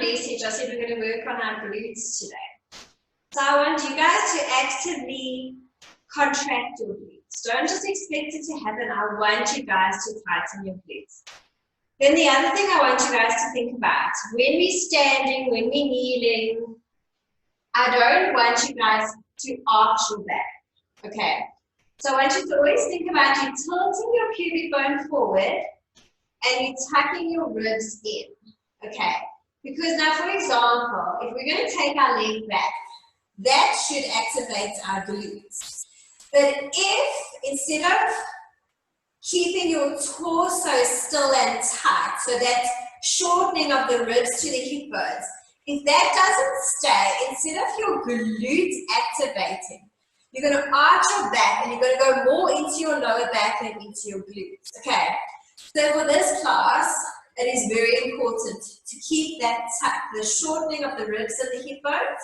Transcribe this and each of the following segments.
message, I said we're going to work on our glutes today. So I want you guys to actively contract your glutes. Don't just expect it to happen. I want you guys to tighten your glutes. Then the other thing I want you guys to think about, when we're standing, when we're kneeling, I don't want you guys to arch your back, okay? So I want you to always think about you tilting your pubic bone forward and you tucking your ribs in, okay? Because now, for example, if we're going to take our leg back, that should activate our glutes. But if instead of keeping your torso still and tight, so that shortening of the ribs to the hip bones, if that doesn't stay, instead of your glutes activating, you're going to arch your back and you're going to go more into your lower back than into your glutes. Okay, so for this class, it is very important to keep that tuck, the shortening of the ribs and the hip bones.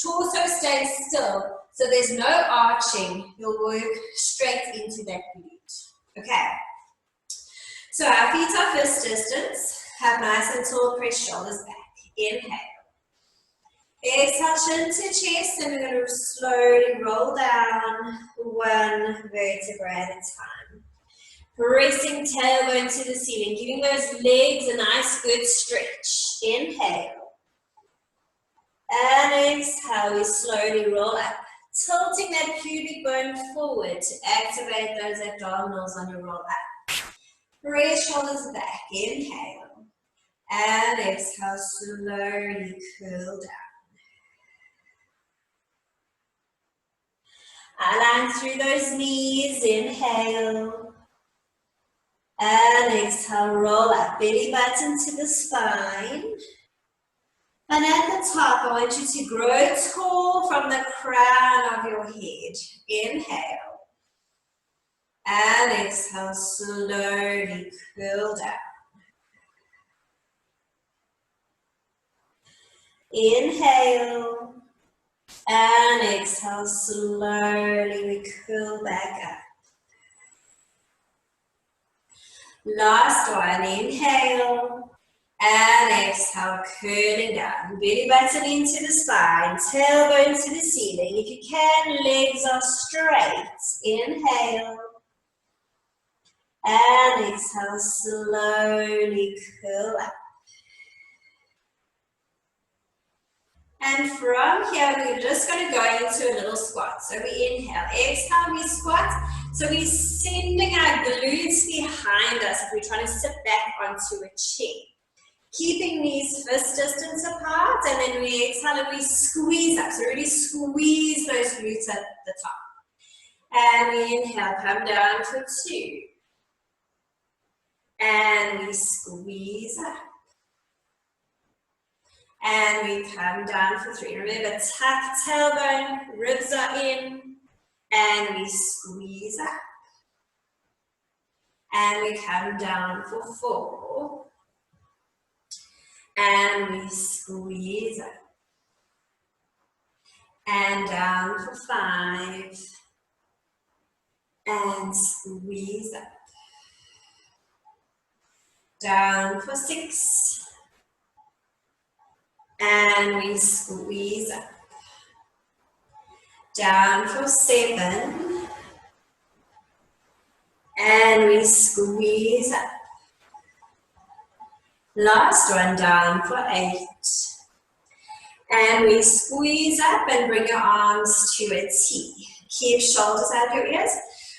Torso stays still, so there's no arching. You'll work straight into that glute. Okay, so our feet are fist distance. Have nice and tall, press shoulders back. Inhale. Exhale, chin to chest, and we're going to slowly roll down one vertebra at a time. Pressing tailbone to the ceiling, giving those legs a nice good stretch. Inhale. And exhale, we slowly roll up. Tilting that pubic bone forward to activate those abdominals on your roll up. Press shoulders back. Inhale. And exhale, slowly curl down. Align through those knees. Inhale. And exhale, roll up. Belly button to the spine. And at the top, I want you to grow tall from the crown of your head. Inhale. And exhale, slowly curl down. Inhale. And exhale, slowly we curl back up. Last one, inhale. And exhale, curling down. Belly button into the spine, tailbone to the ceiling. If you can, legs are straight. Inhale. And exhale, slowly curl up. And from here, we're just going to go into a little squat. So we inhale, exhale, we squat. So we're sending our glutes behind us if we're trying to sit back onto a chair. Keeping knees fist distance apart, and then we exhale and we squeeze up. So really squeeze those glutes at the top. And we inhale, come down for 2. And we squeeze up. And we come down for 3. Remember, tuck tailbone, ribs are in, and we squeeze up. And we come down for 4. And we squeeze up. And down for 5. And squeeze up. Down for 6. And we squeeze up. Down for 7. And we squeeze up. Last one, down for 8. And we squeeze up and bring your arms to a T. Keep shoulders out of your ears.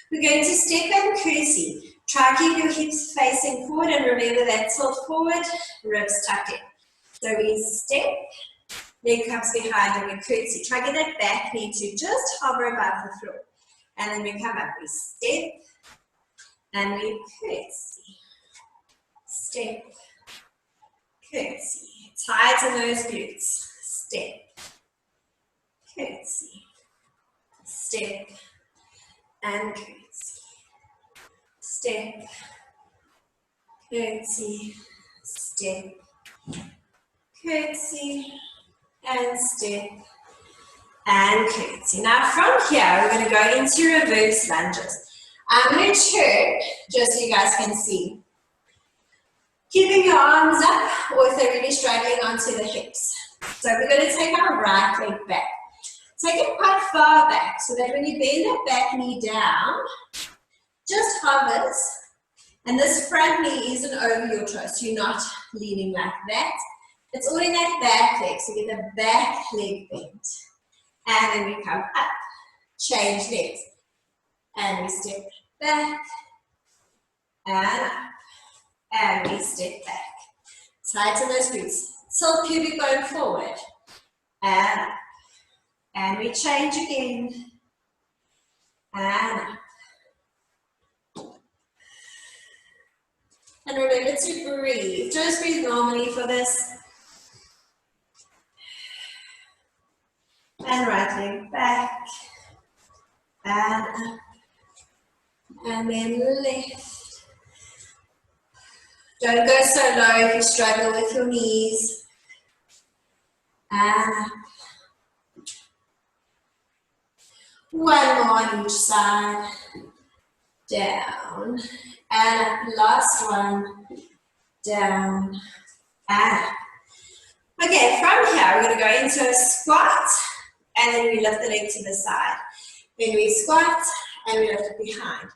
We're going to step and curtsy. Try keep your hips facing forward and remember that tilt forward, ribs tucked in. So we step, leg comes behind and we curtsy. Try get that back knee to just hover above the floor. And then we come up, we step and we curtsy. Step. Curtsy. Tighten those glutes. Step. Curtsy. Step. And curtsy. Step. Curtsy. Step. Curtsy. And step. And curtsy. Now from here, we're going to go into reverse lunges. I'm going to turn, just so you guys can see. Keeping your arms up, or if they're really struggling, onto the hips. So we're going to take our right leg back. Take it quite far back so that when you bend that back knee down, just hovers, and this front knee isn't over your toes, so you're not leaning like that. It's all in that back leg, so get the back leg bent. And then we come up, change legs, and we step back, and up, and we step back. Tighten those glutes. Tilt pubic bone forward, and up. And we change again, and up. And remember to breathe. Just breathe normally for this. And right leg back, and up. And then lift. Don't go so low if you struggle with your knees. And up. One more on each side. Down. And up. Last one. Down. And up. Okay, from here we're going to go into a squat. And then we lift the leg to the side. Then we squat and we lift it behind.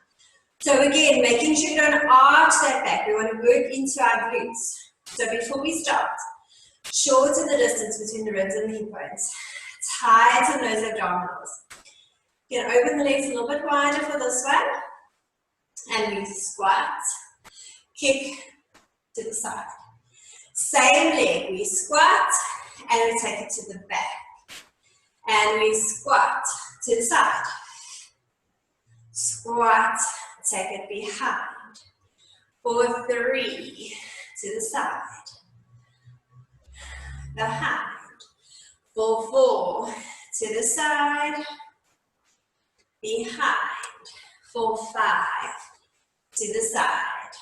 So again, making sure you don't arch that back. We want to work into our glutes. So before we start, shorten the distance between the ribs and the hip bones. Tighten those abdominals. You can open the legs a little bit wider for this one. And we squat, kick to the side. Same leg, we squat and we take it to the back. And we squat to the side. Squat, take it behind. For 3, to the side. Behind. For 4, to the side. Behind. For 5, to the side.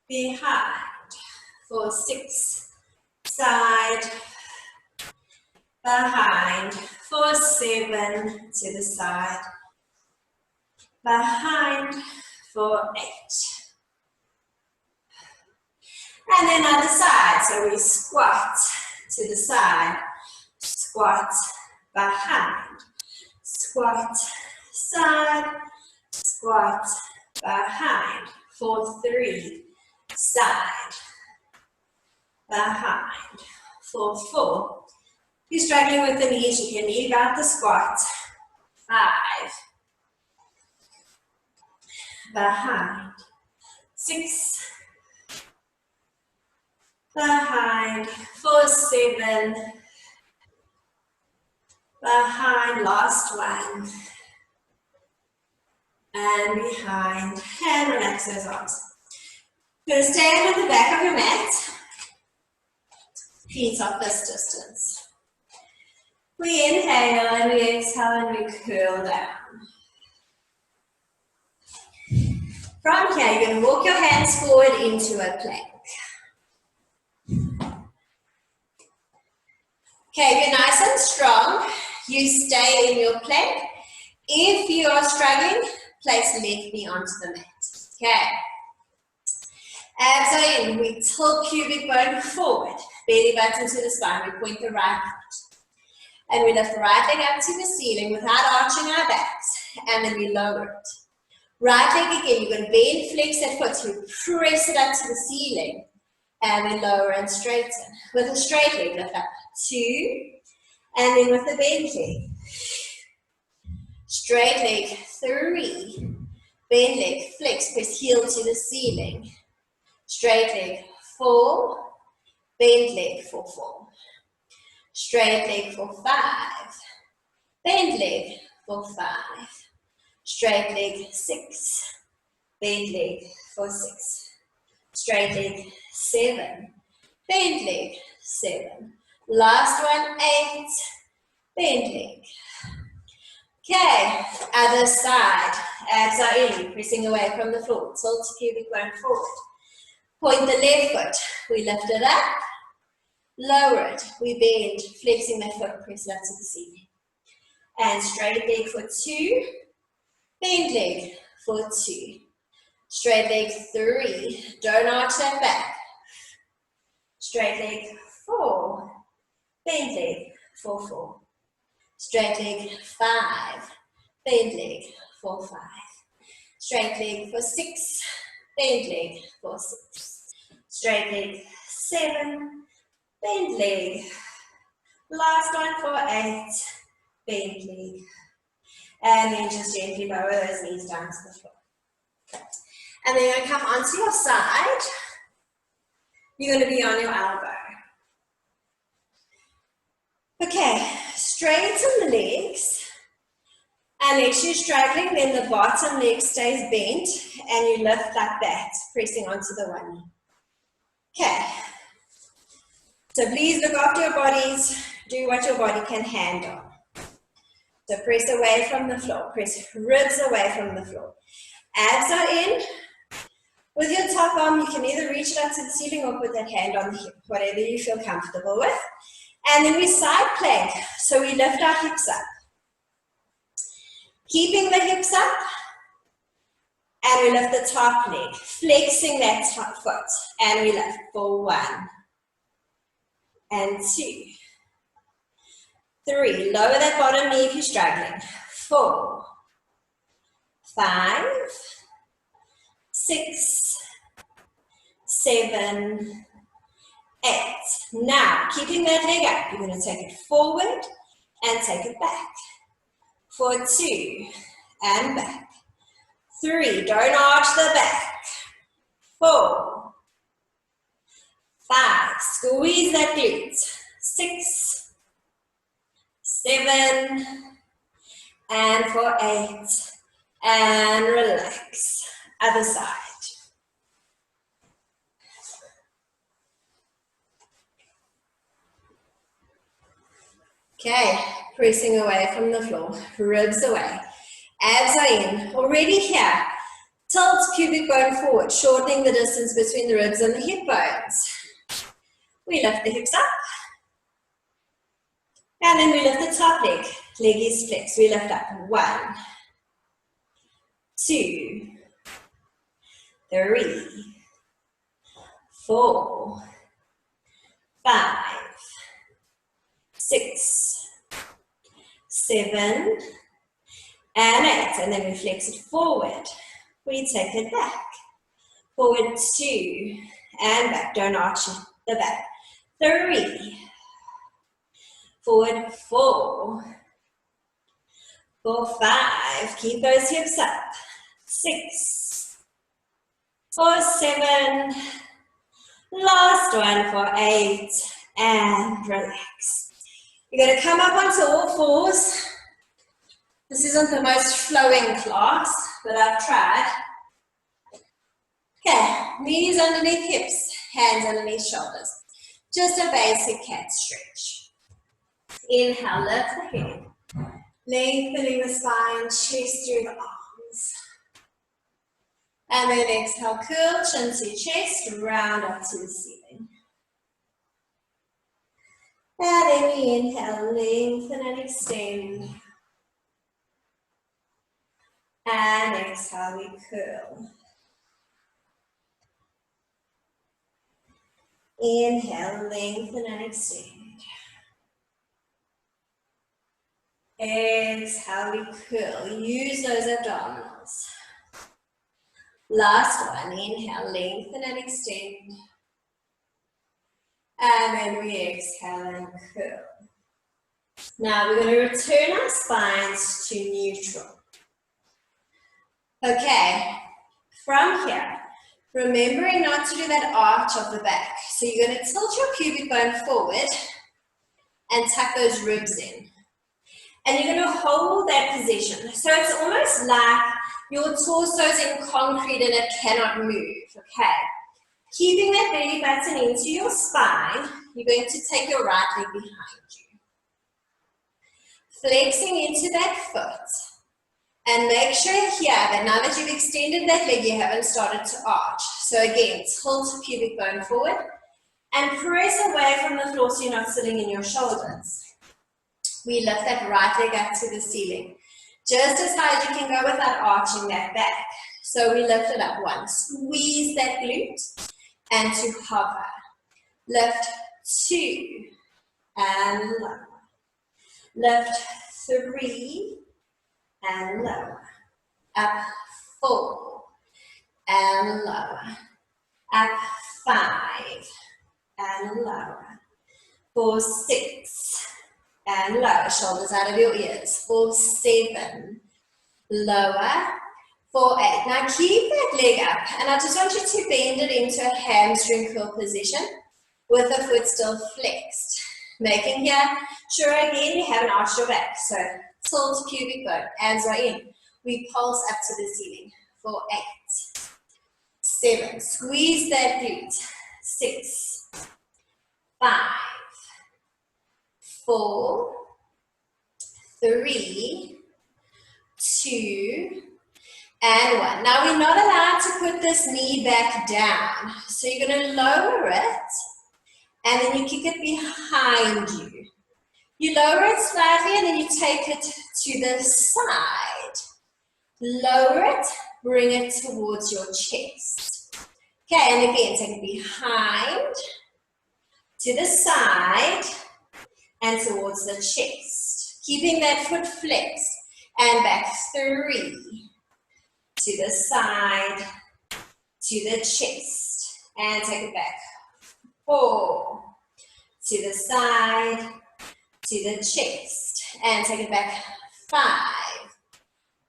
Behind. For 6, side. Behind. For 7, to the side. Behind. For 8. And then other side. So we squat to the side. Squat. Behind. Squat. Side. Squat. Behind. For 3. Side. Behind. For 4. If you're struggling with the knees, you can leave out the squat. 5. Behind. 6. Behind. For 7. Behind. Last one. And behind. And relax those arms. You're going to stand on the back of your mat. Feet off this distance. We inhale and we exhale and we curl down. From here, you're going to walk your hands forward into a plank. Okay, if you're nice and strong, you stay in your plank. If you are struggling, place left knee onto the mat. Okay. Abs are in. We tilt pubic bone forward. Belly button to the spine. We point the right foot. And we lift the right leg up to the ceiling without arching our backs. And then we lower it. Right leg again. You're going to bend, flex that foot. So we press it up to the ceiling. And then lower and straighten. With a straight leg, lift up 2. And then with a bent leg. Straight leg 3. Bend leg, flex, press heel to the ceiling. Straight leg 4. Bend leg for 4. Straight leg for 5. Bend leg for 5. Straight leg 6. Bend leg for 6. Straight leg 7. Bend leg 7. Last one 8. Bend leg. Okay, other side. Abs are in, pressing away from the floor. Tilt pubic bone forward. Point the left foot. We lift it up. Lower it. We bend, flexing that foot, press it up to the ceiling. And straight leg for 2. Bend leg for 2. Straight leg 3, don't arch that back. Straight leg 4, bend leg for 4. Straight leg 5, bend leg for 5. Straight leg for 6, bend leg for 6. Straight leg 7, bend leg. Last one for 8, bend leg. And then just gently lower those knees down to the floor. And then you're going to come onto your side. You're going to be on your elbow. Okay, straighten the legs. Unless you're struggling, then the bottom leg stays bent and you lift like that, pressing onto the one knee. Okay. So please look after your bodies. Do what your body can handle. So press away from the floor. Press ribs away from the floor. Abs are in. With your top arm, you can either reach it up to the ceiling or put that hand on the hip, whatever you feel comfortable with. And then we side plank. So we lift our hips up. Keeping the hips up. And we lift the top leg. Flexing that top foot. And we lift for 1. And 2. 3. Lower that bottom knee if you're struggling. 4. 5. 6, 7, 8. Now, keeping that leg up, you're going to take it forward and take it back. For 2, and back. 3, don't arch the back. 4, 5, squeeze that glute. 6, 7, and for 8, and relax. Other side. Okay, pressing away from the floor, ribs away, abs are in. Already here, tilt pubic bone forward, shortening the distance between the ribs and the hip bones. We lift the hips up, and then we lift the top leg. Leg is flexed. We lift up. 1, 2, 3, 4, 5, 6, 7, and 8. And then we flex it forward. We take it back. Forward 2, and back. Don't arch the back. 3, forward 4, for 5. Keep those hips up. 6, for 7, last one for 8, and relax. You're going to come up onto all fours. This isn't the most flowing class, but I've tried. Okay, knees underneath hips, hands underneath shoulders. Just a basic cat stretch. Inhale, lift the head. Lengthening the spine, chest through the arms. And then exhale, curl, chin to chest, round up to the ceiling. And then we inhale, lengthen and extend. And exhale, we curl. Inhale, lengthen and extend. Exhale, we curl. Use those abdominals. Last one, inhale, lengthen and extend. And then we exhale and curl. Now we're going to return our spines to neutral. Okay, from here, remembering not to do that arch of the back. So you're going to tilt your pubic bone forward and tuck those ribs in. And you're going to hold that position. So it's almost like your torso is in concrete and it cannot move, okay? Keeping that belly button into your spine, you're going to take your right leg behind you. Flexing into that foot. And make sure here that now that you've extended that leg, you haven't started to arch. So again, tilt pubic bone forward and press away from the floor so you're not sitting in your shoulders. We lift that right leg up to the ceiling. Just as high as you can go without arching that back. So we lift it up. 1, squeeze that glute, and to hover. Lift 2, and lower. Lift 3, and lower. Up 4, and lower. Up 5, and lower. For 6, and lower. Shoulders out of your ears. For 7, lower. For 8. Now keep that leg up, and I just want you to bend it into a hamstring curl position with the foot still flexed. Making here sure again you haven't arched your back. So tilt pubic bone, hands are in. We pulse up to the ceiling. For 8, 7, squeeze that glute. 6, 5, 4, 3, 2, and 1. Now we're not allowed to put this knee back down. So you're going to lower it, and then you kick it behind you. You lower it slightly, and then you take it to the side. Lower it, bring it towards your chest. Okay, and again, take it behind, to the side, and towards the chest. Keeping that foot flexed, and back 3. To the side, to the chest, and take it back. 4, to the side, to the chest, and take it back. 5,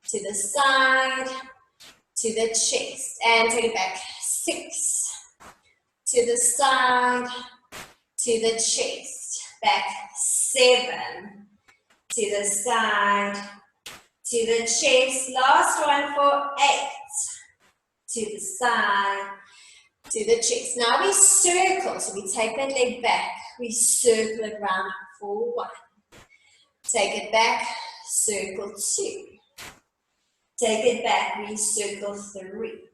to the side, to the chest, and take it back. 6, to the side, to the chest, back. 7, to the side, to the chest. Last one for 8, to the side, to the chest. Now we circle, so we take that leg back, we circle it round for 1. Take it back, circle 2. Take it back, we circle 3.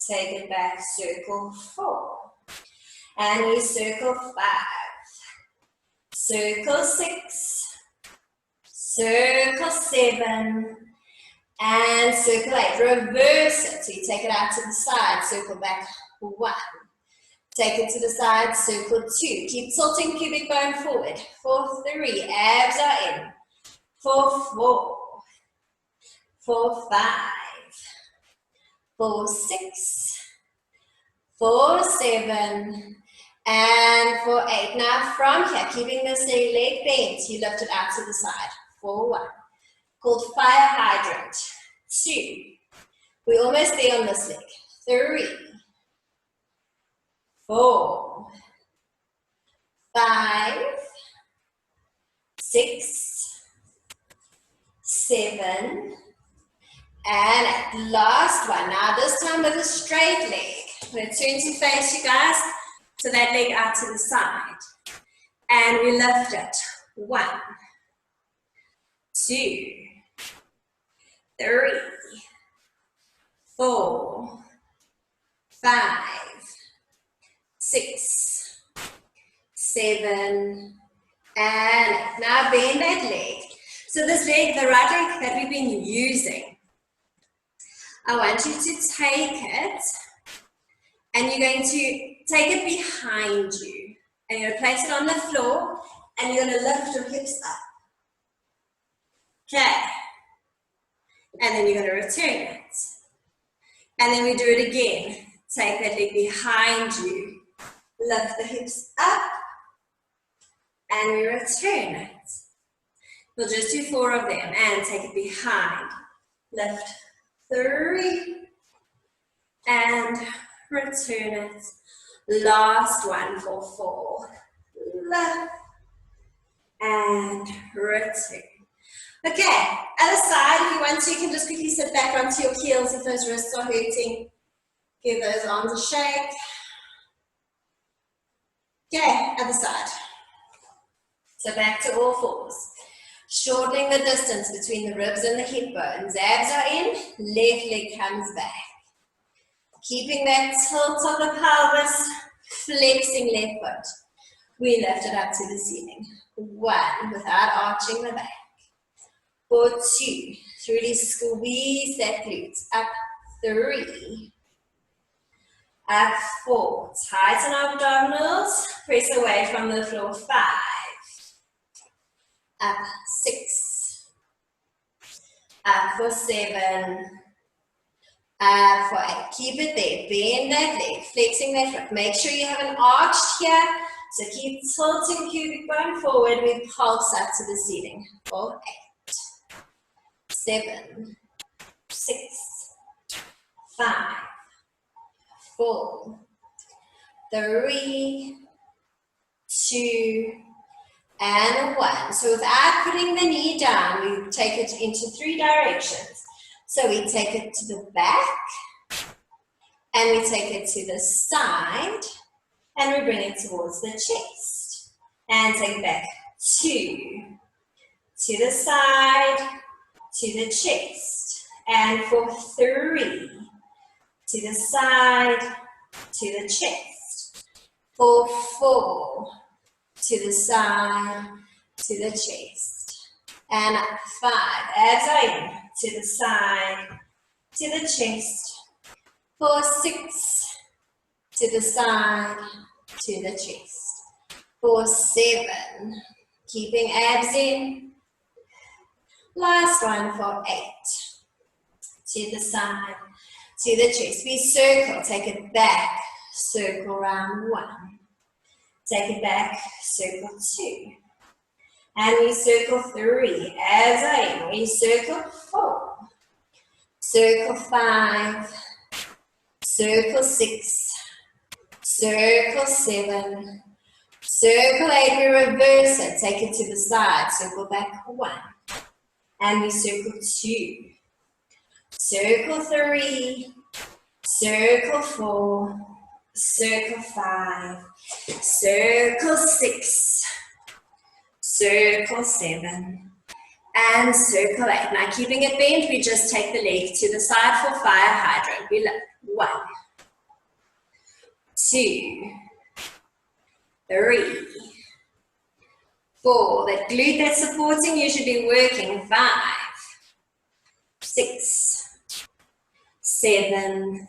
Take it back, circle 4. And we circle 5. Circle 6. Circle 7, and circle 8. Reverse it. So you take it out to the side, circle back 1. Take it to the side, circle 2. Keep tilting pubic bone forward. For 3, abs are in. For 4. For 5. For 6. For 7. And for 8. Now from here, keeping this leg bent, you lift it out to the side. For 1, called fire hydrant. 2, we're almost there on this leg. 3, 4, 5, 6, 7, and 8. Last one. Now this time with a straight leg. I'm going to turn to face you guys, so that leg out to the side. And we lift it. 1, 2, 3, 4, 5, 6, 7, and 8. Now bend that leg. So this leg, the right leg that we've been using, I want you to take it, and you're going to take it behind you. And you're going to place it on the floor, and you're going to lift your hips up. Okay, and then you're going to return it. And then we do it again. Take that leg behind you, lift the hips up, and we return it. We'll just do 4 of them, and take it behind. Lift 3, and return it. Last one for 4. Lift, and return. Okay, other side, if you want to, you can just quickly sit back onto your heels if those wrists are hurting. Give those arms a shake. Okay, other side. So back to all 4s. Shortening the distance between the ribs and the hip bones. Abs are in, left leg comes back. Keeping that tilt of the pelvis, flexing left foot. We lift it up to the ceiling. 1, without arching the back. For 2, really squeeze that glute. Up 3, up 4, tighten our abdominals, press away from the floor, 5, up 6, up for 7, up for 8, keep it there, bend that leg, flexing that foot, make sure you have an arch here, so keep tilting pubic bone forward, we pulse up to the ceiling, for 8, 7, 6, 5, 4, 3, 2, and 1. So without putting the knee down, we take it into 3 directions. So we take it to the back, and we take it to the side, and we bring it towards the chest. And take it back 2, to the side, to the chest. And for 3, to the side, to the chest. For 4, to the side, to the chest. And 5, abs are in, to the side, to the chest. For 6, to the side, to the chest. For 7, keeping abs in. Last one for 8, to the side, to the chest. We circle, take it back, circle round 1. Take it back, circle 2. And we circle 3, abs are in. We circle 4, circle 5, circle 6, circle 7, circle 8, we reverse it, take it to the side, circle back 1. And we circle 2, circle 3, circle 4, circle 5, circle 6, circle 7, and circle 8. Now keeping it bent, we just take the leg to the side for fire hydrant. We lift 1, 2, 3, 4. That glute that's supporting you should be working. 5, 6, 7, and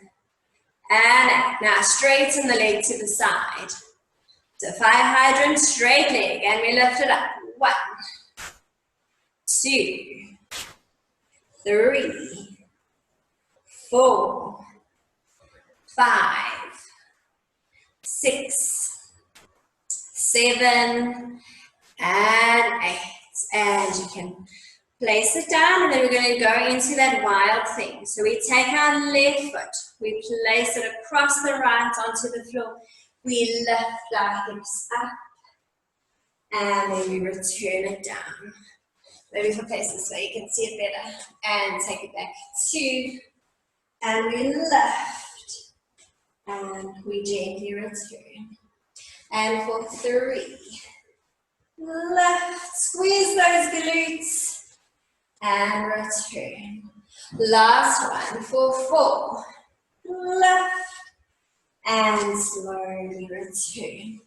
8. Now straighten the leg to the side. So fire hydrant, straight leg, and we lift it up. 1, 2, 3, 4, 5, 6, 7, and 8. And you can place it down, and then we're going to go into that wild thing. So we take our left foot, we place it across the right onto the floor. We lift our hips up, and then we return it down. Maybe if I place this way, you can see it better. And take it back 2, and we lift, and we gently return. And for 3, lift, squeeze those glutes, and return. Last one for 4, lift, and slowly return.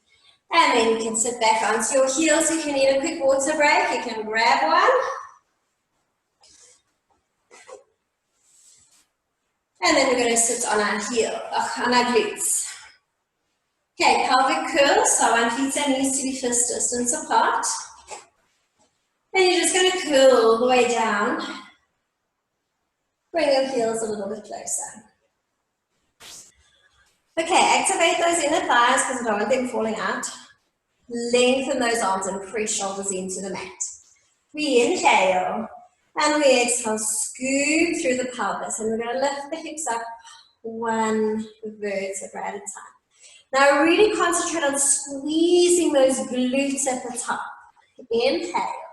And then you can sit back onto your heels. You can need a quick water break. You can grab one. And then we're going to sit on our on our glutes. Okay, pelvic curl. So our feet and knees to be fist distance apart. And you're just going to curl all the way down. Bring your heels a little bit closer. Okay, activate those inner thighs because I don't want them falling out. Lengthen those arms and press shoulders into the mat. We inhale and we exhale, scoop through the pelvis, and we're going to lift the hips up 1 vertebra at a time. Now really concentrate on squeezing those glutes at the top. Inhale.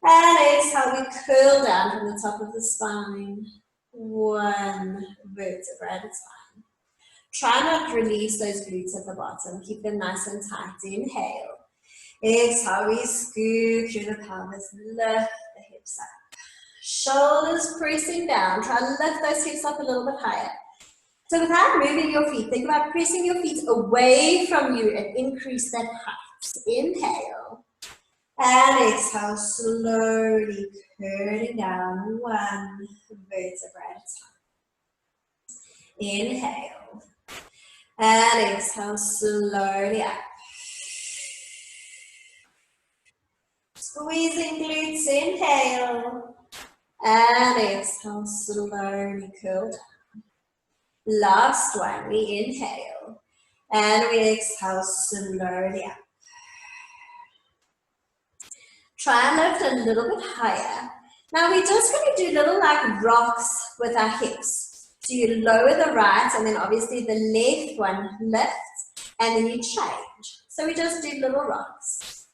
And exhale, we curl down from the top of the spine. 1 vertebra at a time. Try not to release those glutes at the bottom. Keep them nice and tight. Inhale. Exhale, we scoop through the pelvis. Lift the hips up. Shoulders pressing down. Try to lift those hips up a little bit higher. So without moving your feet, think about pressing your feet away from you and increase that height. Inhale. And exhale, slowly curling down 1 vertebra at a time. Inhale. And exhale slowly up. Squeezing glutes, inhale. And exhale, slowly cool down. Last one, we inhale. And we exhale slowly up. Try and lift a little bit higher. Now we're just going to do little like rocks with our hips. So you lower the right and then obviously the left one lifts and then you change. So we just do little rocks.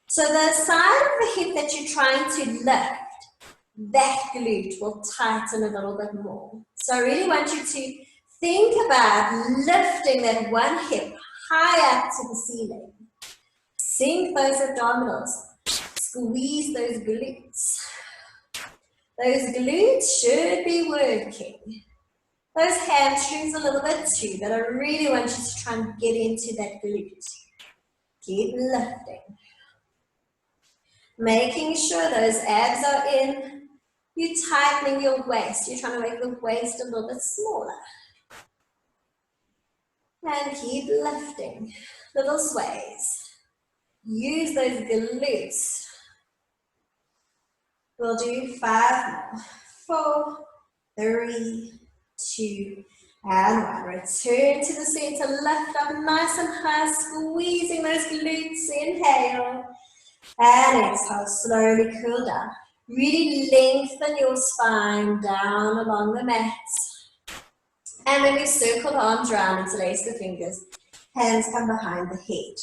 So the side of the hip that you're trying to lift, that glute will tighten a little bit more. So I really want you to think about lifting that one hip high up to the ceiling. Sink those abdominals. Squeeze those glutes. Those glutes should be working. Those hamstrings a little bit too, but I really want you to try and get into that glute. Keep lifting. Making sure those abs are in. You're tightening your waist. You're trying to make the waist a little bit smaller. And keep lifting. Little sways. Use those glutes. We'll do 5 more. 4, 3, 2, and 1. Return to the center. Lift up nice and high. Squeezing those glutes. Inhale. And exhale. Slowly cool down. Really lengthen your spine down along the mat. And then we circle the arms around, interlace the fingers. Hands come behind the head.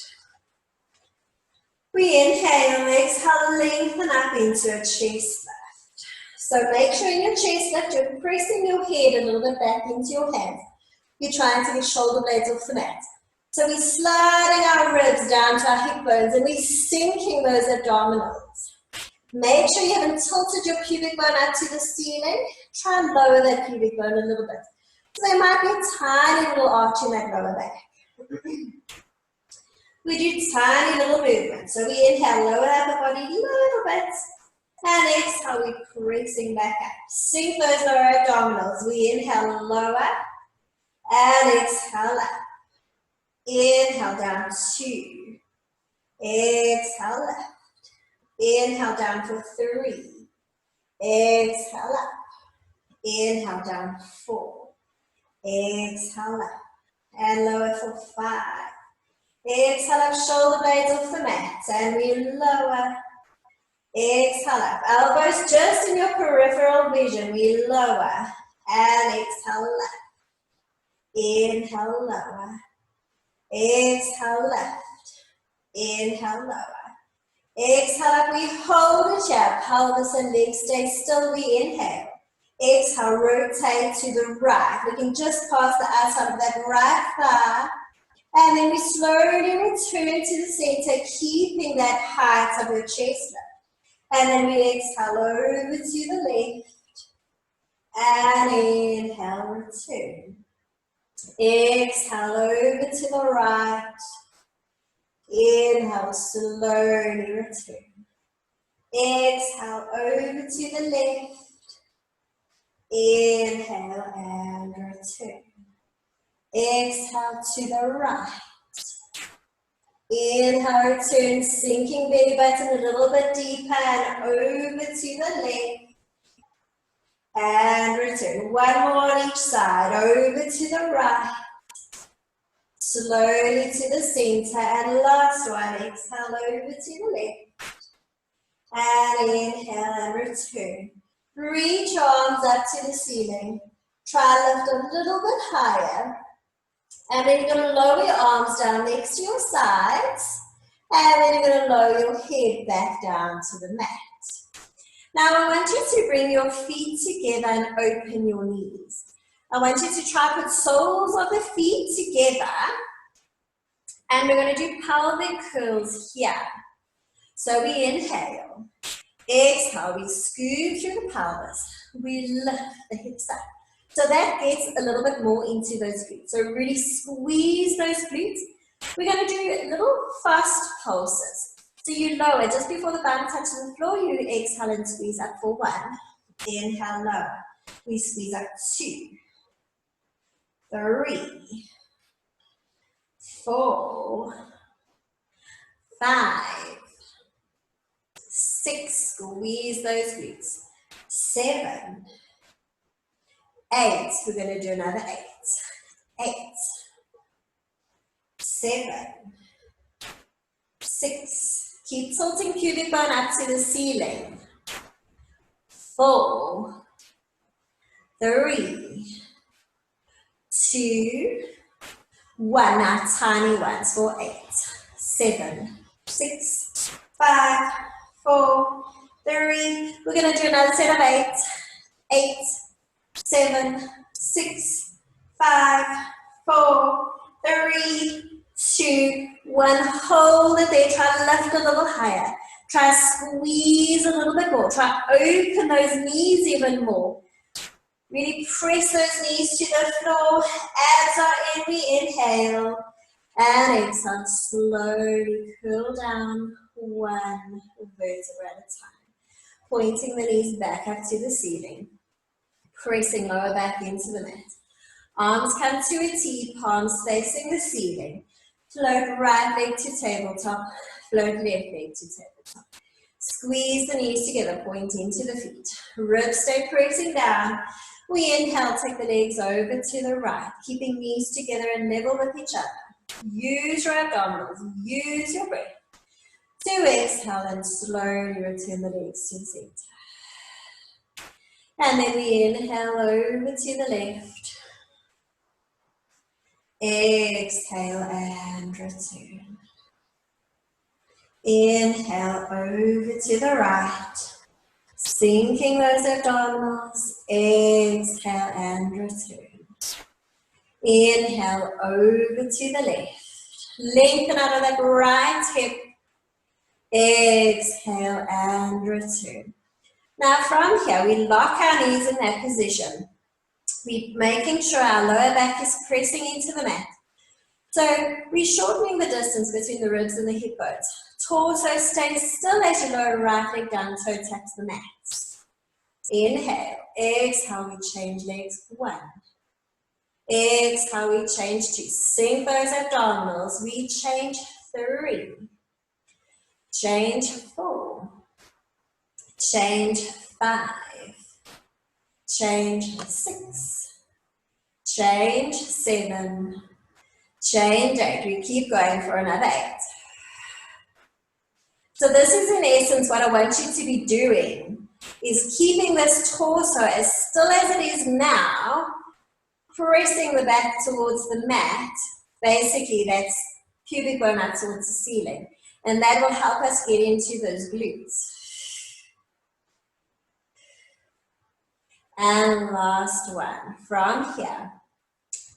We inhale, exhale, lengthen up into a chest lift. So make sure in your chest lift, you're pressing your head a little bit back into your hands. You're trying to get shoulder blades off the mat. So we're sliding our ribs down to our hip bones and we're sinking those abdominals. Make sure you haven't tilted your pubic bone up to the ceiling. Try and lower that pubic bone a little bit. So there might be a tiny little arch in that lower back. We do tiny little movements. So we inhale, lower out the body a little bit. And exhale, we're pressing back up. Sink those lower abdominals. We inhale, lower. And exhale up. Inhale down 2. Exhale left. Inhale down for 3. Exhale up. Inhale down 4. Exhale up. And lower for 5. Exhale up, shoulder blades off the mat. And we lower. Exhale up. Elbows just in your peripheral vision. We lower. And exhale left. Inhale, lower. Exhale left. Inhale, lower. Exhale up, we hold it here. Pelvis and legs stay still. We inhale. Exhale, rotate to the right. We can just pass the outside of that right thigh. And then we slowly return to the center, keeping that height of your chest lift. And then we exhale over to the left. And inhale, return. Exhale over to the right. Inhale, slowly return. Exhale over to the left. Inhale and return. Exhale to the right. Inhale, return, sinking belly button a little bit deeper and over to the left. And return. 1 more on each side, over to the right. Slowly to the center, and last one, exhale over to the left. And inhale and return. Reach your arms up to the ceiling. Try lift a little bit higher. And then you're going to lower your arms down next to your sides. And then you're going to lower your head back down to the mat. Now I want you to bring your feet together and open your knees. I want you to try put soles of the feet together. And we're going to do pelvic curls here. So we inhale. Exhale, we scoop through the pelvis. We lift the hips up. So that gets a little bit more into those glutes. So really squeeze those glutes. We're going to do little fast pulses. So you lower just before the bum touches the floor. You exhale and squeeze up for 1. Inhale, lower. We squeeze up 2. 3, 4, 5, 6, squeeze those glutes, 7, 8, we're going to do another 8, 7, 6, keep tilting pubic bone up to the ceiling, 4, 3, 2, 1, now tiny ones for 8, 7, 6, 5, 4, 3, we're going to do another set of 8, 7, 6, 5, 4, 3, 2, 1, hold it there, try to lift a little higher, try to squeeze a little bit more, try to open those knees even more, really press those knees to the floor, abs are in, we inhale, and exhale, slowly curl down, 1 vertebra at a time, pointing the knees back up to the ceiling, pressing lower back into the mat. Arms come to a T, palms facing the ceiling. Float right leg to tabletop, float left leg to tabletop. Squeeze the knees together, pointing to the feet. Ribs stay pressing down. We inhale, take the legs over to the right, keeping knees together and level with each other. Use your abdominals, use your breath. To exhale and slowly return the legs to the center. And then we inhale over to the left. Exhale and return. Inhale over to the right. Sinking those abdominals. Exhale and return. Inhale over to the left. Lengthen out of that right hip. Exhale and return. Now from here, we lock our knees in that position. We're making sure our lower back is pressing into the mat. So we're shortening the distance between the ribs and the hip bones. Torso stays still as you lower right leg down, toe taps the mat. Inhale, exhale, we change legs, 1. Exhale, we change 2. Sink those abdominals, we change 3. Change 4. Change 5. Change 6. Change 7. Change 8. We keep going for another 8. So this is in essence what I want you to be doing, is keeping this torso as still as it is now, pressing the back towards the mat. Basically that's pubic bone up towards the ceiling. And that will help us get into those glutes. And last one, from here,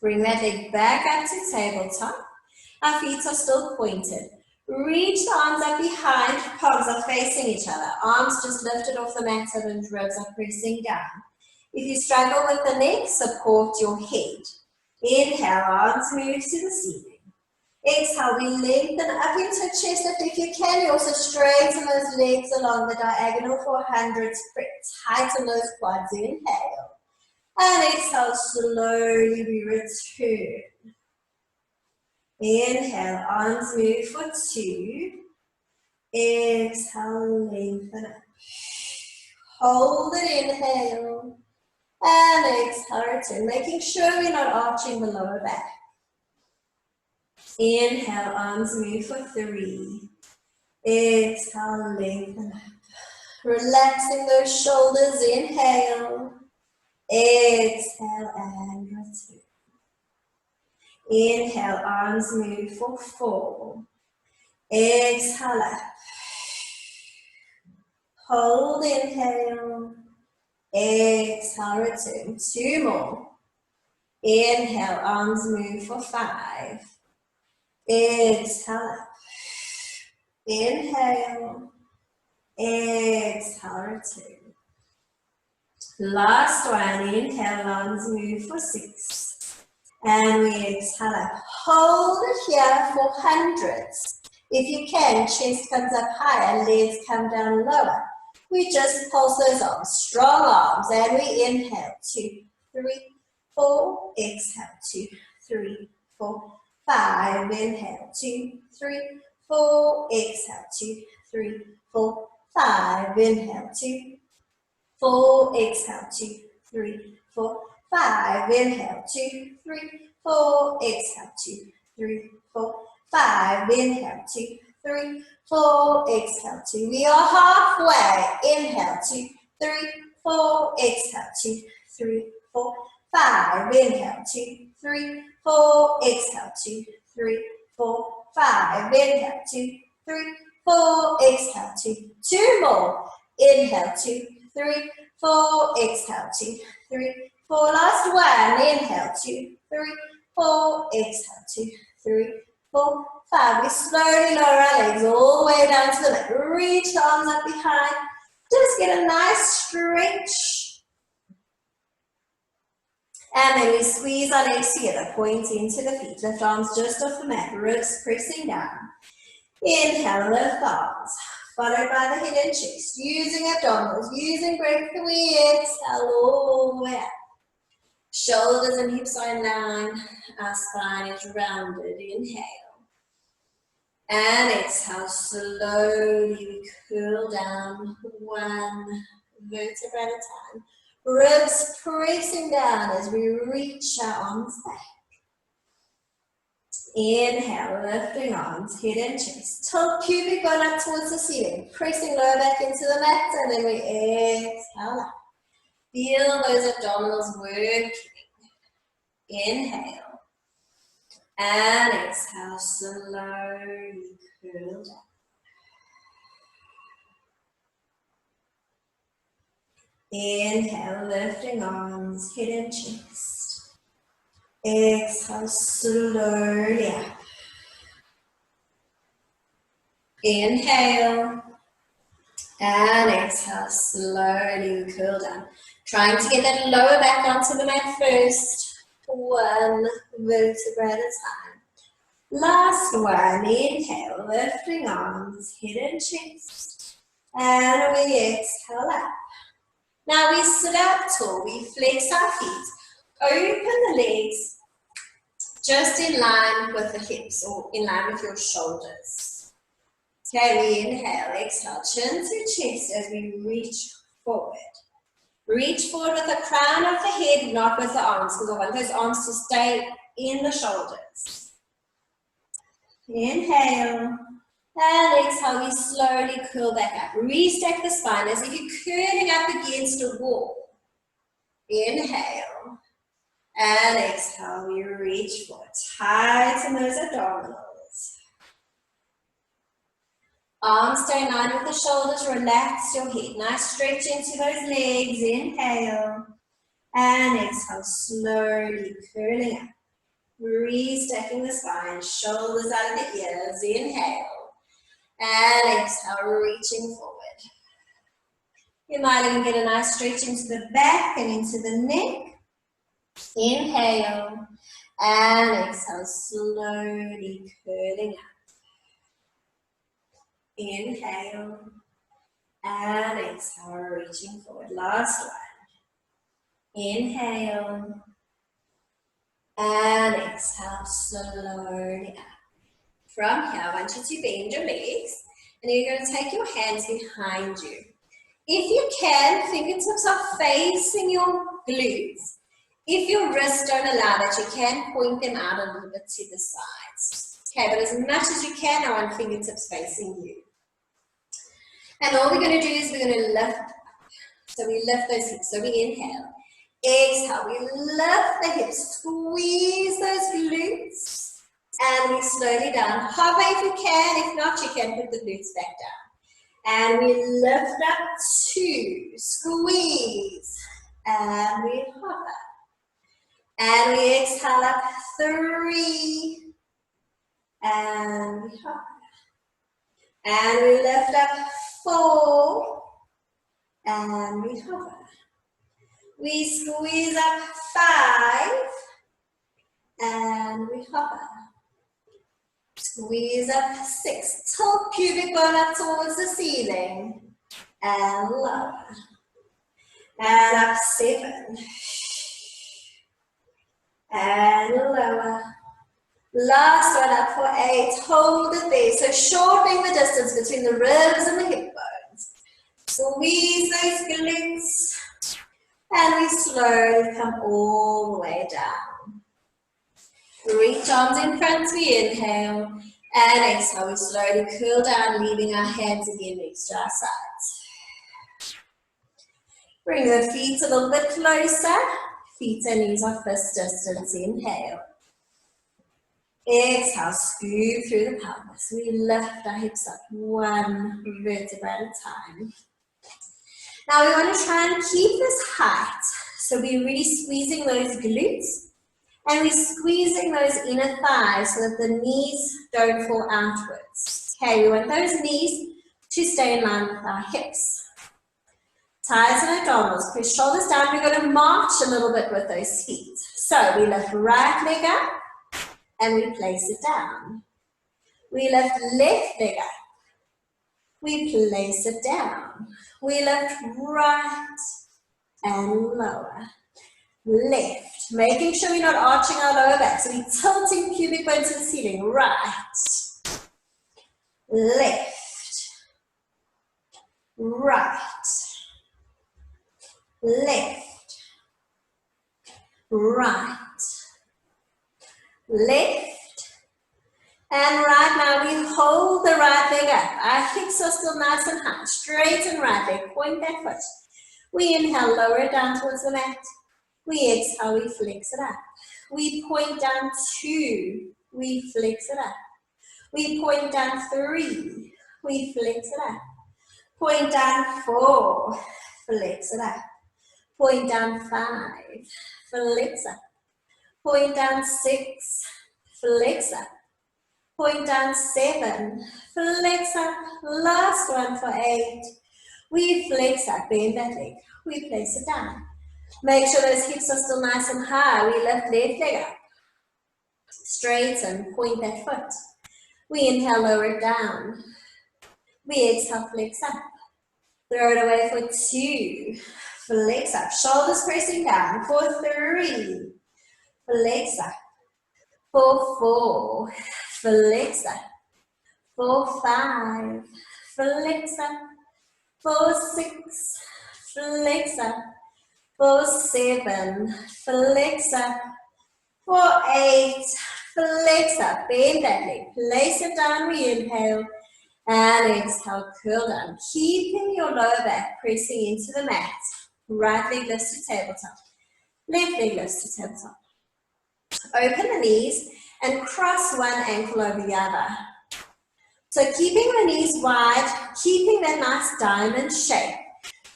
bring that leg back up to tabletop. Our feet are still pointed. Reach the arms up behind, palms are facing each other. Arms just lifted off the mat and ribs are pressing down. If you struggle with the neck, support your head. Inhale, arms move to the ceiling. Exhale, we lengthen up into chest lift. If you can, you also straighten those legs along the diagonal for 100 spreads. Tighten those quads, inhale. And exhale, slowly we return. Inhale, arms move for 2. Exhale, lengthen up. Hold it, inhale. And exhale, return. Making sure we're not arching the lower back. Inhale, arms move for 3. Exhale, lengthen up. Relaxing those shoulders, inhale. Exhale and return. Inhale, arms move for 4. Exhale up. Hold, inhale. Exhale, return. 2 more. Inhale, arms move for 5. Exhale up. Inhale. Exhale, return. Last one, inhale, arms move for 6. And we exhale up. Hold it here for hundreds. If you can, chest comes up higher, legs come down lower. We just pulse those arms, strong arms, and we inhale, 2, 3, 4, exhale, 2, 3, 4, 5, inhale, 2, 3, 4, exhale, 2, 3, 4, 5, inhale, 2, 4, exhale, 2, 3, 4, 5, inhale, 2, 3, 4, exhale, 2, 3, 4, 5, inhale, 2, 3, 4, exhale, 2. We are halfway. Inhale, 2, 3, 4, exhale, 2, 3, 4, 5, inhale, 2, 3, 4, exhale, 2, 3, 4, 5, inhale, 2, 3, 4, exhale, 2, 2 more, inhale, 2, 3, 4, exhale, 2, 3, 4, last one, inhale, 2, 3, 4, exhale, 2, 3, 4, 5, we slowly lower our legs all the way down to the mat, reach the arms up behind, just get a nice stretch. And then we squeeze our legs together, point into the feet, lift arms just off the mat, ribs pressing down. Inhale, lift arms, followed by the head and chest, using abdominals, using breath, we exhale all the way up. Shoulders and hips are in line, our spine is rounded, inhale. And exhale, slowly we curl down, one vertebra at a time. Ribs pressing down as we reach our arms back. Inhale, lifting arms, head and chest. Tilt pubic bone up towards the ceiling, pressing lower back into the mat, and then we exhale up. Feel those abdominals working. Inhale. And exhale, slowly curl down. Inhale, lifting arms, head and chest. Exhale, slowly up. Inhale. And exhale, slowly curl down. Trying to get that lower back onto the mat first. One vertebra at a time. Last one, inhale, lifting arms, head and chest. And we exhale up. Now we sit up tall, we flex our feet, open the legs just in line with the hips or in line with your shoulders. Okay, we inhale, exhale, chin to chest as we reach forward. Reach forward with the crown of the head, not with the arms, because I want those arms to stay in the shoulders. Inhale. And exhale, we slowly curl back up. Restack the spine as if you're curling up against a wall. Inhale. And exhale, we reach forward. Tighten those abdominals. Arms stay in line with the shoulders. Relax your head. Nice stretch into those legs. Inhale. And exhale, slowly curling up. Restacking the spine. Shoulders out of the ears. Inhale. And exhale, reaching forward. You might even get a nice stretch into the back and into the neck. Inhale. And exhale, slowly curling up. Inhale. And exhale, reaching forward. Last one. Inhale. And exhale, slowly up. From here, I want you to bend your legs, and you're going to take your hands behind you. If you can, fingertips are facing your glutes. If your wrists don't allow that, you can point them out a little bit to the sides. Okay, but as much as you can, I want fingertips facing you. And all we're going to do is we're going to lift up. So we lift those hips. So we inhale. Exhale. We lift the hips. Squeeze those glutes. And we slowly down. Hover if you can. If not, you can put the glutes back down. And we lift up 2. Squeeze. And we hover. And we exhale up 3. And we hover. And we lift up 4. And we hover. We squeeze up 5. And we hover. Squeeze up 6. Tilt pubic bone up towards the ceiling. And lower. And up 7. and lower. Last one up for 8, hold it there. So shortening the distance between the ribs and the hip bones. Squeeze those glutes. And we slowly come all the way down. Reach arms in front, we inhale. And exhale, we slowly curl down, leaving our hands again next to our sides. Bring the feet a little bit closer. Feet and knees are fist distance. Inhale. Exhale, scoop through the pelvis. We lift our hips up one vertebra at a time. Now we want to try and keep this height. So we're really squeezing those glutes and we're squeezing those inner thighs so that the knees don't fall outwards. Okay, we want those knees to stay in line with our hips. Thighs and abdominals, push shoulders down. We're going to march a little bit with those feet. So we lift right leg up. And we place it down. We lift left leg up. We place it down. We lift right and lower. Left. Making sure we're not arching our lower back. So we're tilting pubic bone to the ceiling. Right. Left. Right. Left. Right. Left, and right now we hold the right leg up. Our hips are still nice and high. Straighten right leg, point that foot. We inhale, lower it down towards the mat. We exhale, we flex it up. We point down 2, we flex it up. We point down 3, we flex it up. Point down 4, flex it up. Point down 5, flex up. Point down 6, flex up. Point down 7, flex up. Last one for 8. We flex up, bend that leg. We place it down. Make sure those hips are still nice and high. We lift left leg up. Straighten, point that foot. We inhale, lower it down. We exhale, flex up. Throw it away for 2. Flex up. Shoulders pressing down for 3. Flex up. For 4, flex up. For 5, flex up. For 6, flex up. For 7, flex up. For 8, flex up. Bend that leg. Place it down. We inhale. And exhale, curl down. Keeping your lower back pressing into the mat. Right leg lifts to tabletop. Left leg lifts to tabletop. Open the knees and cross one ankle over the other. So keeping the knees wide, keeping that nice diamond shape.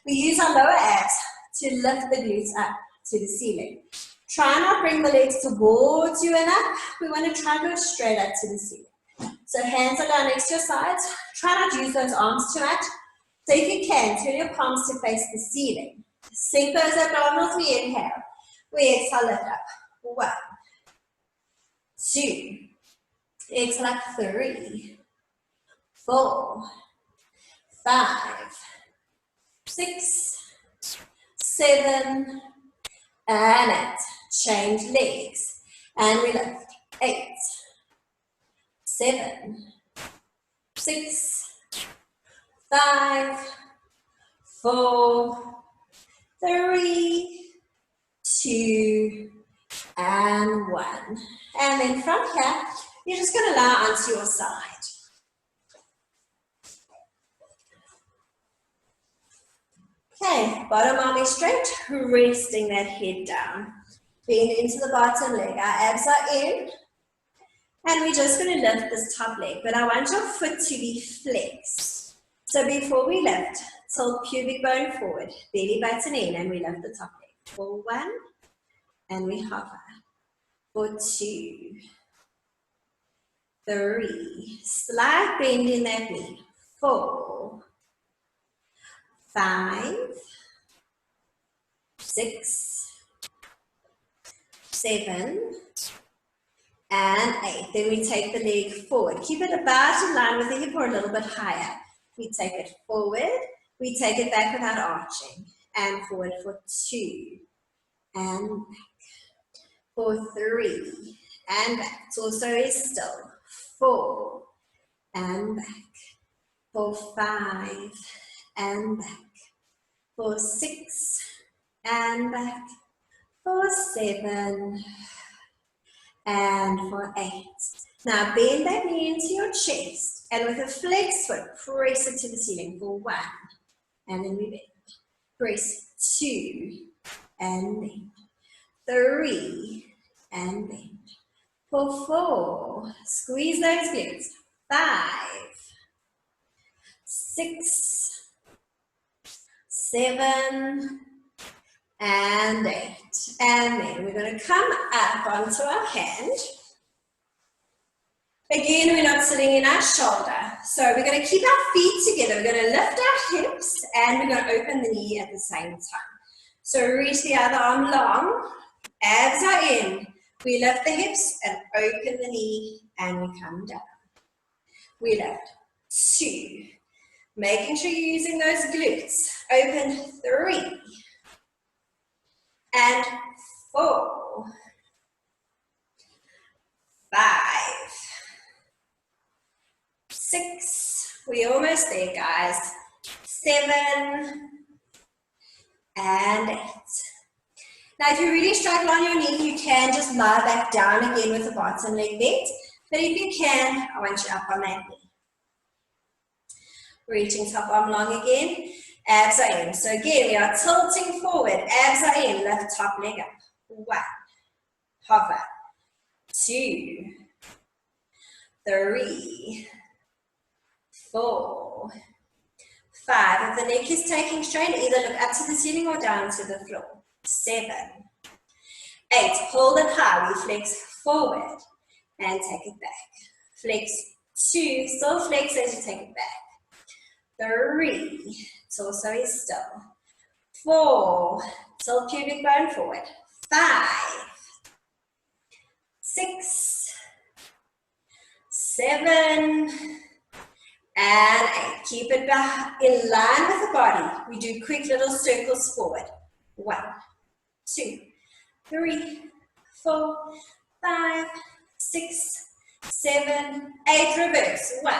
We use our lower abs to lift the glutes up to the ceiling. Try not bring the legs towards you and up. We want to try and go straight up to the ceiling. So hands are down next to your sides. Try not to use those arms too much. So if you can, turn your palms to face the ceiling. Sink those abdominals, we inhale. We exhale, lift up. 1, 2, exhale up 3, 4, 5, 6, 7, and 8. Change legs. And we lift. 8, 7, 6, 5, 4, 3, 2, and 1. And then from here, you're just going to lie onto your side. Okay, bottom arm is straight, resting that head down. Bend into the bottom leg. Our abs are in. And we're just going to lift this top leg. But I want your foot to be flexed. So before we lift, tilt pubic bone forward, belly button in, and we lift the top leg. For 1, and we hover. For 2, 3, slight bend in that knee. 4, 5, 6, 7, and 8. Then we take the leg forward. Keep it about in line with the hip or a little bit higher. We take it forward. We take it back without arching. And forward for 2. And back. For 3, and back. Torso is still. 4, and back. For 5, and back. For 6, and back. For 7, and for 8. Now bend that knee into your chest, and with a flex foot, press it to the ceiling for 1, and then we bend. Press 2, and bend. 3, and bend. For 4, squeeze those glutes. 5, 6, 7, and 8. And then we're going to come up onto our hand. Again, we're not sitting in our shoulder. So we're going to keep our feet together. We're going to lift our hips and we're going to open the knee at the same time. So reach the other arm long. Abs are in. We lift the hips and open the knee and we come down. We lift. 2. Making sure you're using those glutes. Open. 3. And 4. 5. 6. We're almost there, guys. 7. And 8. Now, if you really struggle on your knee, you can just lie back down again with the bottom leg bent. But if you can, I want you up on that knee. Reaching top arm long again. Abs are in. So again, we are tilting forward. Abs are in. Lift top leg up. 1. Hover. 2. 3. 4. 5. If the neck is taking strain, either look up to the ceiling or down to the floor. 7. 8. Hold it high. We flex forward and take it back. Flex. 2. Still flex as you take it back. 3. Torso is still. 4. Tilt pubic bone forward. 5. 6. 7. And 8. Keep it back in line with the body. We do quick little circles forward. 1, 2, 3, 4, 5, 6, 7, 8. Reverse. 1,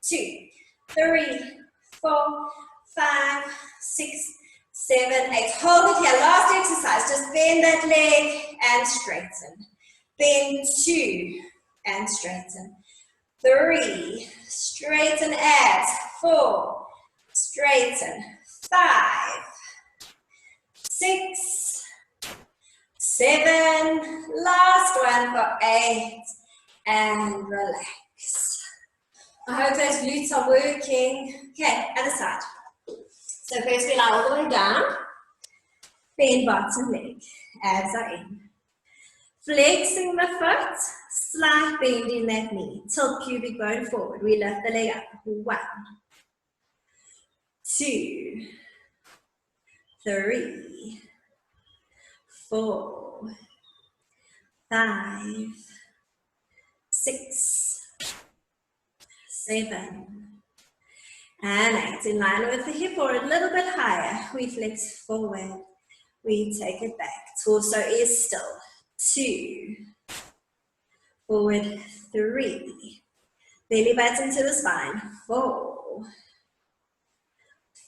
2, 3, 4, 5, 6, 7, 8. Hold it here. Last exercise. Just bend that leg and straighten. Bend 2 and straighten. 3, straighten abs. 4, straighten. 5, 6, 7, last one for 8, and relax. I hope those glutes are working. Okay, other side. So first we lie all the way down, bend bottom leg, abs are in. Flexing the foot, slight bend in that knee, tilt pubic bone forward. We lift the leg up. 1, 2, 3, 4, 5, 6, 7, and 8. In line with the hip or a little bit higher. We flex forward. We take it back. Torso is still. 2. Forward. 3. Belly button to the spine. 4.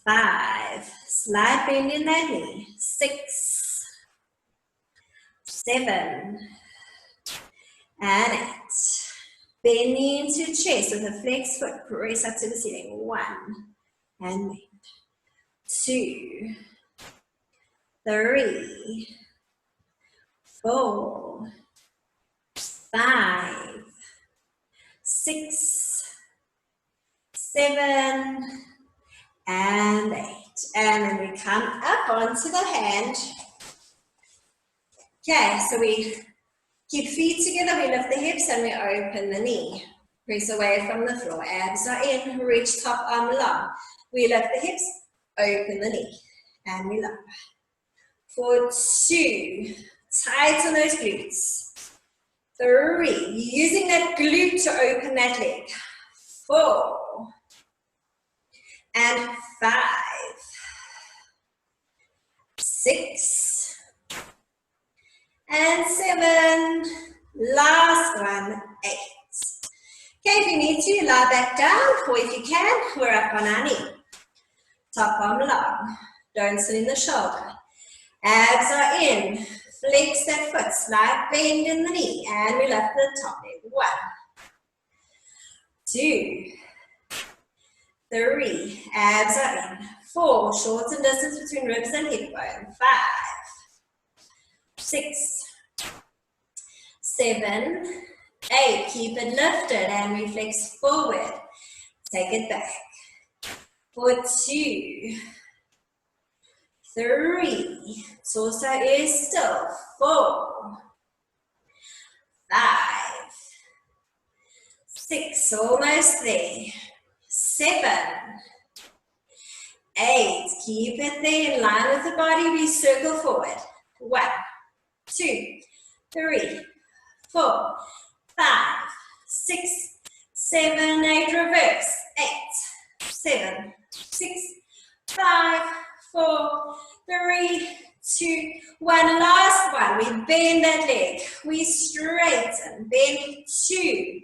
5. Slight bend in that knee. 6. 7. And 8. Bend knee into chest with a flex foot. Press up to the ceiling. 1. And bend. 2. 3. 4. 5. 6. 7. And 8. And then we come up onto the hand. Okay, so we keep feet together, we lift the hips and we open the knee. Press away from the floor. Abs are in, reach top arm long. We lift the hips, open the knee, and we lower. For 2, tighten those glutes. 3, using that glute to open that leg. 4, and 5, 6, and 7. Last one, 8. Okay, if you need to, lie back down, or if you can, we're up on our knee. Top arm long, don't sit in the shoulder. Abs are in, flex that foot, slight bend in the knee, and we lift the top leg. 1, 2, 3, abs are in. 4, shorten distance between ribs and hip bone. 5, 6, 7, 8, keep it lifted and we flex forward. Take it back. For 2, 3, torso is still. 4, 5, 6, almost there. 7, 8, keep it there in line with the body, we circle forward. 1, 2, 3, 4, 5, 6, 7, 8, reverse. 8, 7, 6, 5, 4, 3, 2, 1. Last one. We bend that leg. We straighten. Bend. 2.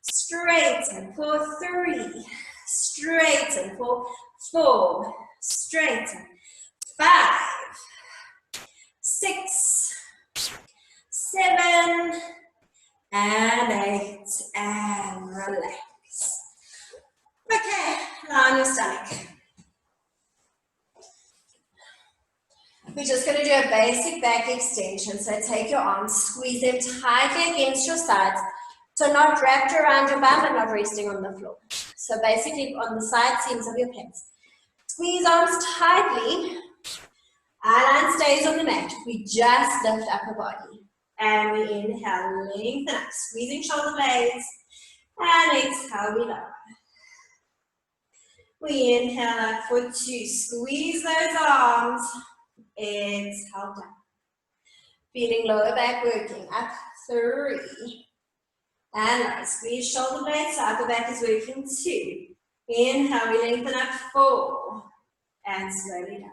Straighten for 3. Straighten for 4. Straighten. 5, 6, 7, and 8, and relax. Okay, lie on your stomach. We're just going to do a basic back extension. So take your arms, squeeze them tightly against your sides. So not wrapped around your bum and not resting on the floor. So basically on the side seams of your pants. Squeeze arms tightly. Eye line stays on the mat. We just lift upper body. And we inhale, lengthen up, squeezing shoulder blades. And exhale, we lower. We inhale up for 2. Squeeze those arms. Exhale down. Feeling lower back working. Up 3. And lower. Squeeze shoulder blades. So upper back is working 2. Inhale, we lengthen up 4. And slowly down.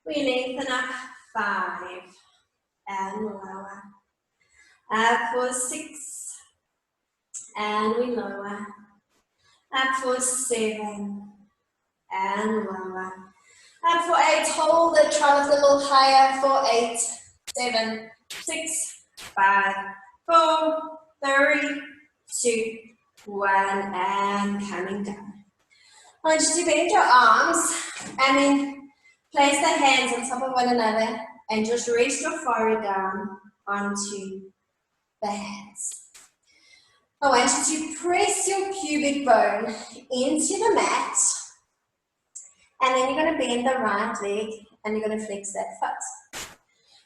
We lengthen up 5. And lower. Up for 6. And we lower. Up for 7. And lower. Up for 8. Hold the trellis a little higher for 8, 7, 6, 5, 4, 3, 2, 1. And coming down. I want you to bend your arms and then place the hands on top of one another and just rest your forehead down onto the hands. I want you to press your pubic bone into the mat, and then you're going to bend the right leg and you're going to flex that foot.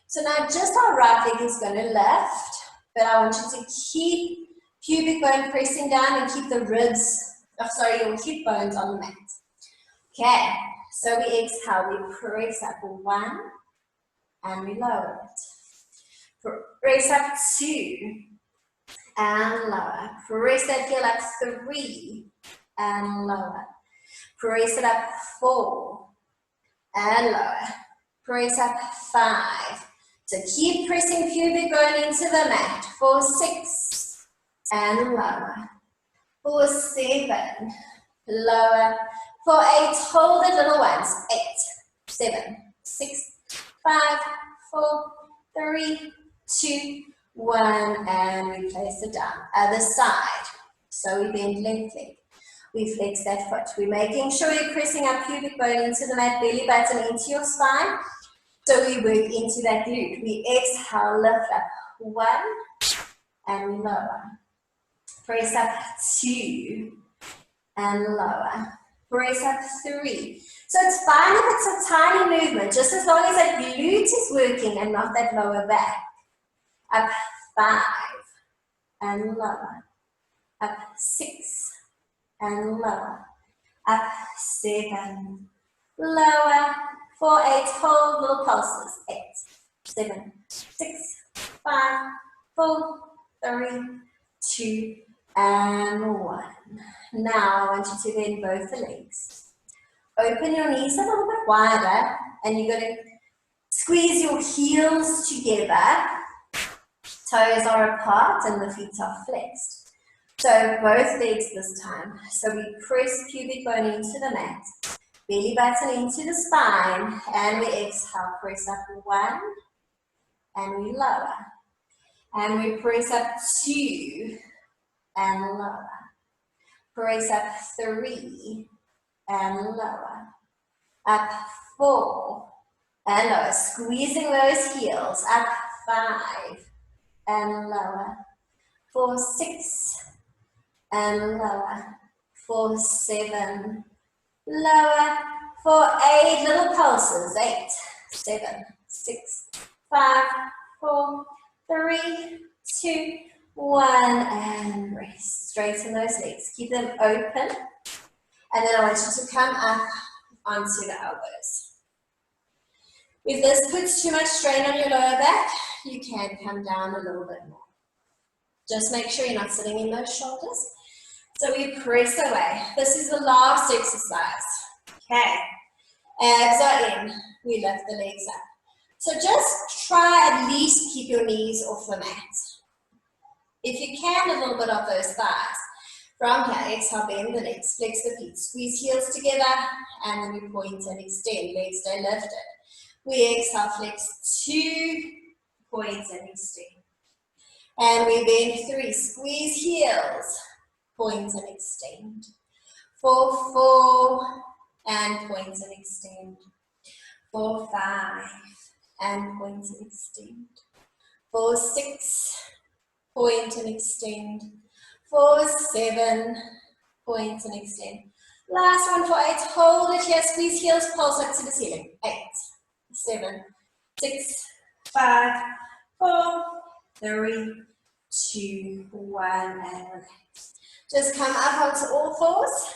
So now just our right leg is going to lift, but I want you to keep pubic bone pressing down and keep the ribs, your hip bones on the mat. Okay, so we exhale, we press up 1 and we lower it. Press up 2 and lower. Press that heel up 3 and lower. Press it up 4 and lower. Press up 5. So keep pressing pubic bone into the mat for 6 and lower. For 7, lower. For 8, hold it little ones. 8, 7, 6, 5, 4, 3, 2, 1, and we place it down. Other side. So we bend left leg. We flex that foot. We're making sure you're pressing our pubic bone into the mat, belly button into your spine. So we work into that glute. We exhale, lift up 1 and lower. Press up 2 and lower. Press up 3. So it's fine if it's a tiny movement, just as long as that glute is working and not that lower back. Up 5 and lower. Up 6 and lower. Up 7. Lower. For 8, hold little pulses. 8, 7, 6, 5, 4, 3, 2, and 1. Now I want you to bend both the legs. Open your knees a little bit wider, and you're going to Squeeze your heels together. Toes are apart and the feet are flexed. So both legs this time. So we press pubic bone into the mat. Belly button into the spine. And we exhale. Press up 1. And we lower. And we press up 2. And lower. Press up 3. And lower. Up 4. And lower. Squeezing those heels. Up 5. And lower. For 6. And lower. For 7. Lower. For 8. Little pulses. 8, 7, 6, 5, 4, 3, 2, 1. And rest. Straighten those legs. Keep them open. And then I want you to come up onto the elbows. If this puts too much strain on your lower back, you can come down a little bit more. Just make sure you're not sitting in those shoulders. So we press away. This is the last exercise. Okay. Abs are in. We lift the legs up. So just try at least keep your knees off the mat. If you can, a little bit of those thighs. From here, exhale, bend the legs, flex the feet, squeeze heels together, and then we point and extend. Legs stay lifted. We exhale, flex 2, point and extend. And we bend 3, squeeze heels, point and extend. 4, 4, and point and extend. 4, 5, and point and extend. 4, 6, point and extend. 4, 7, point and extend. Last one for 8, hold it here, squeeze heels, pulse up to the ceiling. 8, 7, 6, 5, 4, 3, 2, 1, and relax. Just come up onto all fours.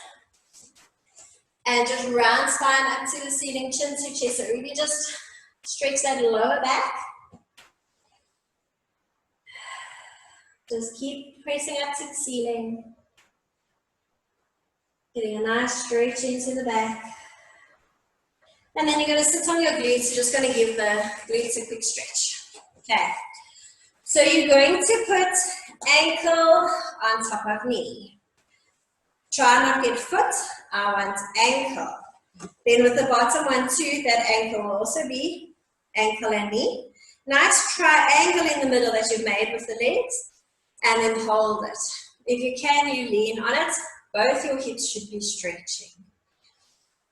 And just round spine up to the ceiling, chin to chest. So really just stretch that lower back. Just keep pressing up to the ceiling. Getting a nice stretch into the back. And then you're going to sit on your glutes. You're just going to give the glutes a quick stretch. Okay. So you're going to put ankle on top of knee. Try not get foot. I want ankle. Then with the bottom 1, 2, that ankle will also be ankle and knee. Nice triangle in the middle that you've made with the legs. And then hold it. If you can, you lean on it. Both your hips should be stretching.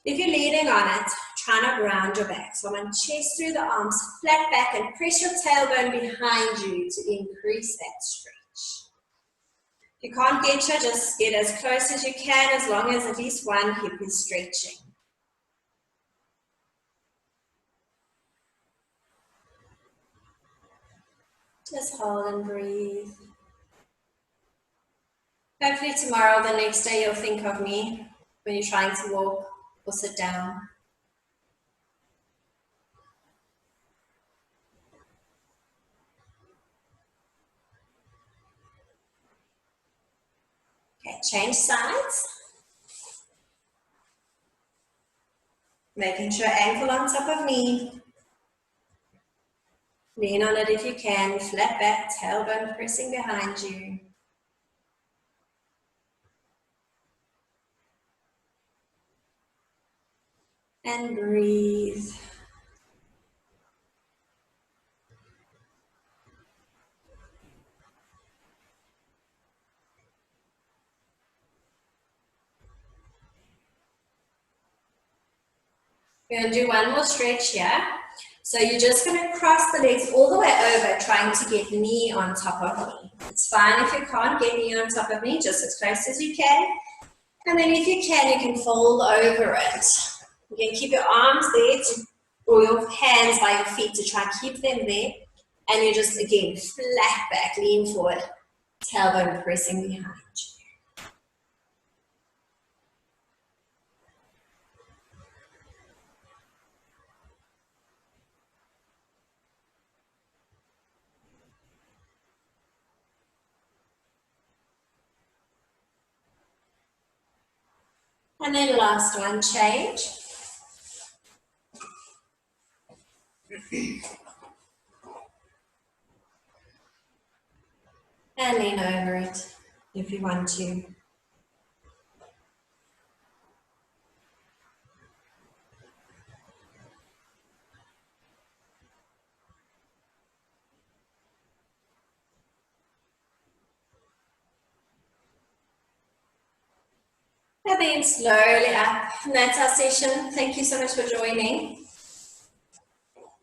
If you're leaning on it, try not round your back. So I want chest through the arms, flat back, and press your tailbone behind you to increase that stretch. If you can't get here, just get as close as you can, as long as at least one hip is stretching. Just hold and breathe. Hopefully tomorrow, the next day, you'll think of me when you're trying to walk or sit down. Okay, change sides. Making sure ankle on top of knee. Lean on it if you can, flat back, tailbone pressing behind you. And breathe. We're going to do one more stretch here. So you're just going to cross the legs all the way over, trying to get knee on top of knee. It's fine if you can't get knee on top of knee, just as close as you can. And then if you can fold over it. You can keep your arms there, or your hands by your feet to try and keep them there. And you just, again, flat back, lean forward, tailbone pressing behind you. And then last one, change. And lean over it if you want to. And then slowly up. And that's our session. Thank you so much for joining.